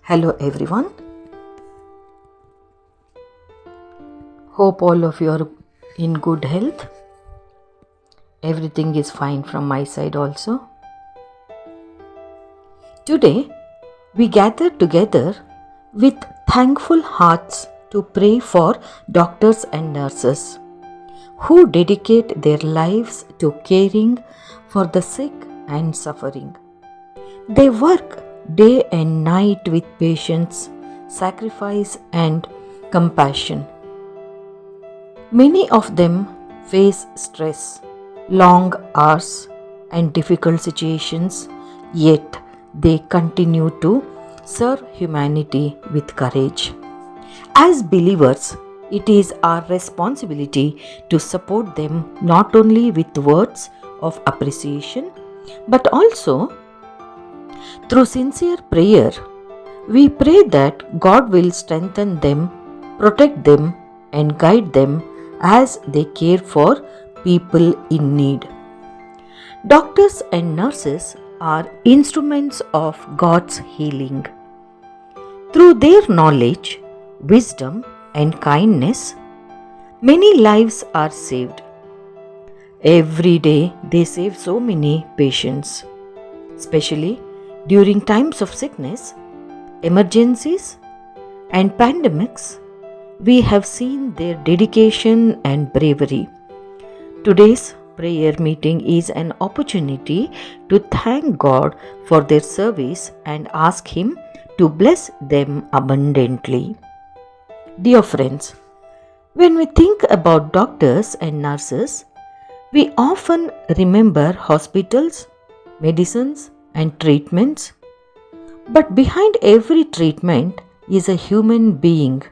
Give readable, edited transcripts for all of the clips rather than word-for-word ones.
Hello everyone. Hope all of you are in good health. Everything is fine from my side also. Today we gather together with thankful hearts to pray for doctors and nurses who dedicate their lives to caring for the sick and suffering. They work day and night with patience, sacrifice, and compassion. Many of them face stress, long hours, and difficult situations, yet they continue to serve humanity with courage. As believers, it is our responsibility to support them not only with words of appreciation but also through sincere prayer. We pray that God will strengthen them, protect them, and guide them as they care for people in need. Doctors and nurses are instruments of God's healing. Through their knowledge, wisdom, and kindness, many lives are saved. Every day they save so many patients, especially during times of sickness, emergencies, and pandemics. We have seen their dedication and bravery. Today's prayer meeting is an opportunity to thank God for their service and ask Him to bless them abundantly. Dear friends, when we think about doctors and nurses, we often remember hospitals, medicines, and treatments. But behind every treatment is a human being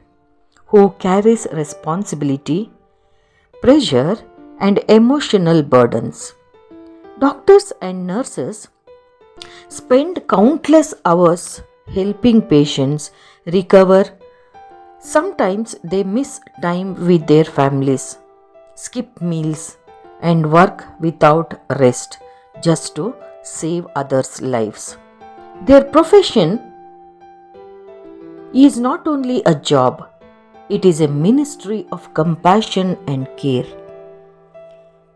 who carries responsibility, pressure, and emotional burdens. Doctors and nurses spend countless hours helping patients recover. Sometimes they miss time with their families, skip meals, and work without rest just to save others' lives. Their profession is not only a job, it is a ministry of compassion and care.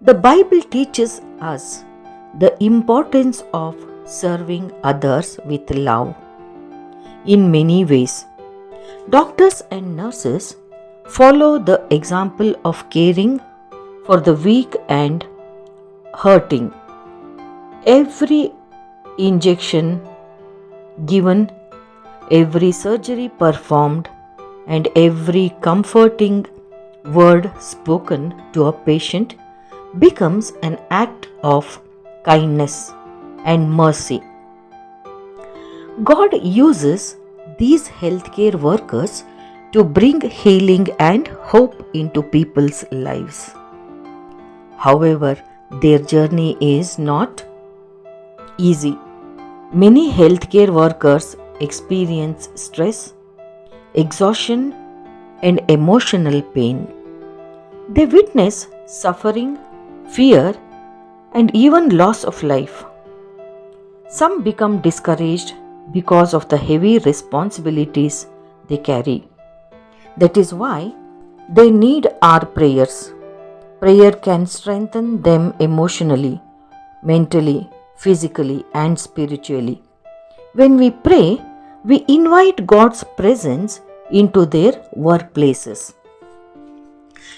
The Bible teaches us the importance of serving others with love. In many ways, doctors and nurses follow the example of caring for the weak and hurting. Every injection given, every surgery performed, and every comforting word spoken to a patient becomes an act of kindness and mercy. God uses these healthcare workers to bring healing and hope into people's lives. However, their journey is not easy. Many healthcare workers experience stress, exhaustion, and emotional pain. They witness suffering, fear, and even loss of life. Some become discouraged because of the heavy responsibilities they carry. That is why they need our prayers. Prayer can strengthen them emotionally, mentally, physically, and spiritually. When we pray, we invite God's presence into their workplaces.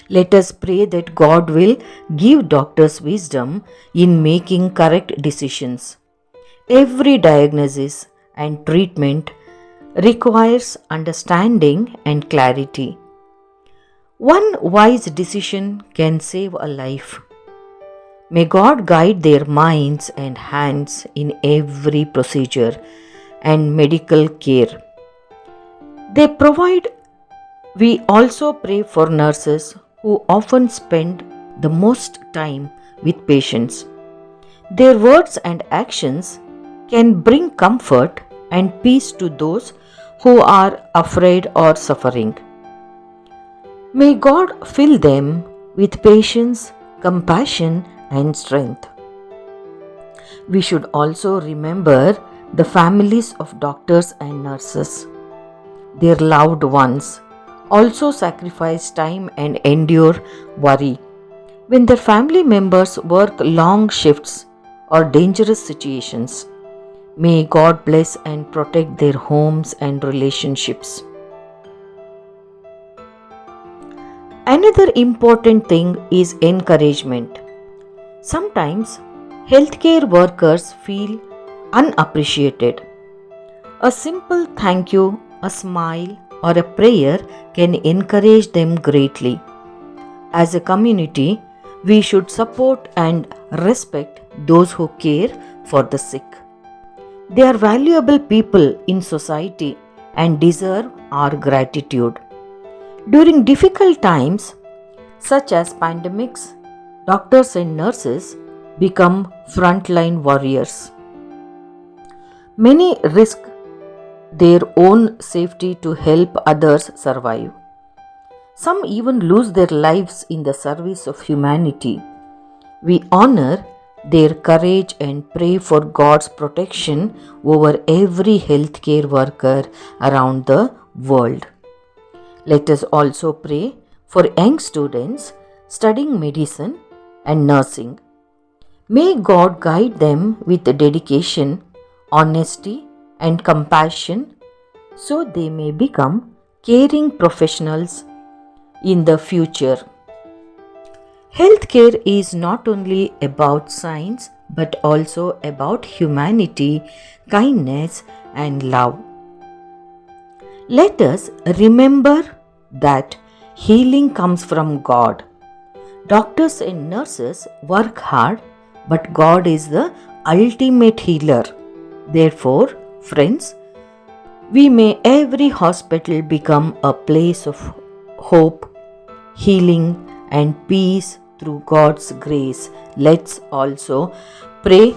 Let us pray that God will give doctors wisdom in making correct decisions. Every diagnosis and treatment requires understanding and clarity. One wise decision can save a life. May God guide their minds and hands in every procedure and medical care they provide. We also pray for nurses who often spend the most time with patients. Their words and actions can bring comfort and peace to those who are afraid or suffering. May God fill them with patience, compassion, and strength. We should also remember the families of doctors and nurses. Their loved ones also sacrifice time and endure worry. When their family members work long shifts or dangerous situations, may God bless and protect their homes and relationships. Another important thing is encouragement. Sometimes healthcare workers feel unappreciated. A simple thank you, a smile, or a prayer can encourage them greatly. As a community, we should support and respect those who care for the sick. They are valuable people in society and deserve our gratitude. During difficult times, such as pandemics, doctors and nurses become frontline warriors. Many risk their own safety to help others survive. Some even lose their lives in the service of humanity. We honor their courage and pray for God's protection over every healthcare worker around the world. Let us also pray for young students studying medicine and nursing. May God guide them with dedication, honesty, and compassion so they may become caring professionals in the future. Healthcare is not only about science but also about humanity, kindness, and love. Let us remember that healing comes from God. Doctors and nurses work hard, but God is the ultimate healer. Therefore, friends, we may every hospital become a place of hope, healing, and peace through God's grace. Let's also pray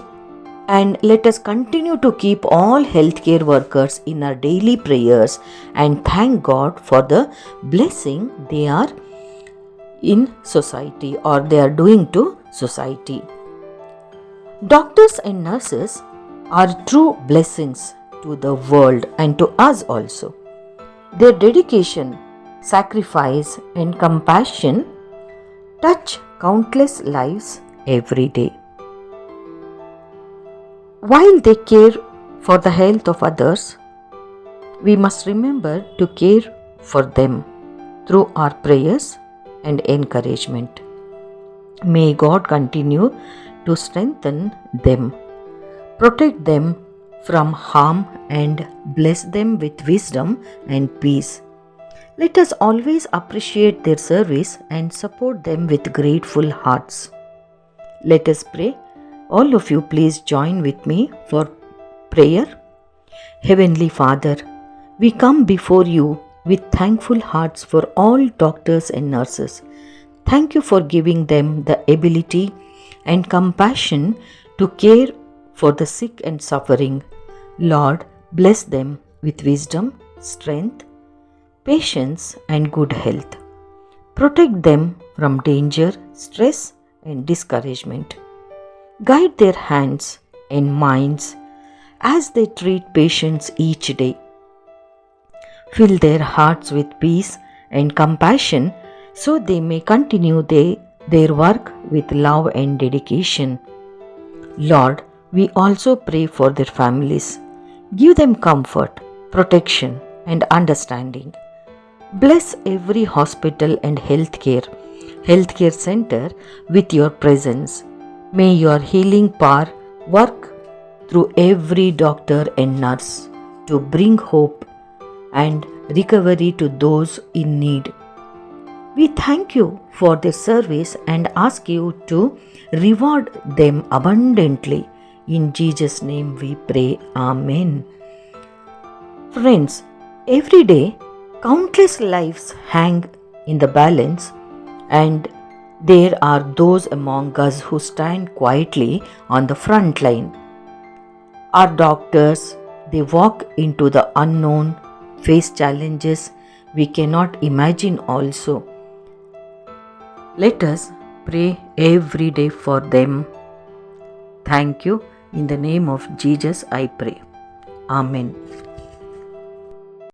and let us continue to keep all healthcare workers in our daily prayers and thank God for the blessing they are in society or they are doing to society. Doctors and nurses are true blessings to the world and to us also. Their dedication, sacrifice, and compassion touch countless lives every day. While they care for the health of others, we must remember to care for them through our prayers and encouragement. May God continue to strengthen them, protect them from harm, and bless them with wisdom and peace. Let us always appreciate their service and support them with grateful hearts. Let us pray. All of you, please join with me for prayer. Heavenly Father, we come before you with thankful hearts for all doctors and nurses. Thank you for giving them the ability and compassion to care for the sick and suffering. Lord, bless them with wisdom, strength, patience, and good health. Protect them from danger, stress, and discouragement. Guide their hands and minds as they treat patients each day. Fill their hearts with peace and compassion so they may continue their work with love and dedication. Lord, we also pray for their families. Give them comfort, protection, and understanding. Bless every hospital and healthcare center with your presence. May your healing power work through every doctor and nurse to bring hope and recovery to those in need. We thank you for their service and ask you to reward them abundantly. In Jesus' name we pray. Amen. Friends, every day countless lives hang in the balance, and there are those among us who stand quietly on the front line. Our doctors, they walk into the unknown, face challenges we cannot imagine also. Let us pray every day for them. Thank you. In the name of Jesus, I pray. Amen.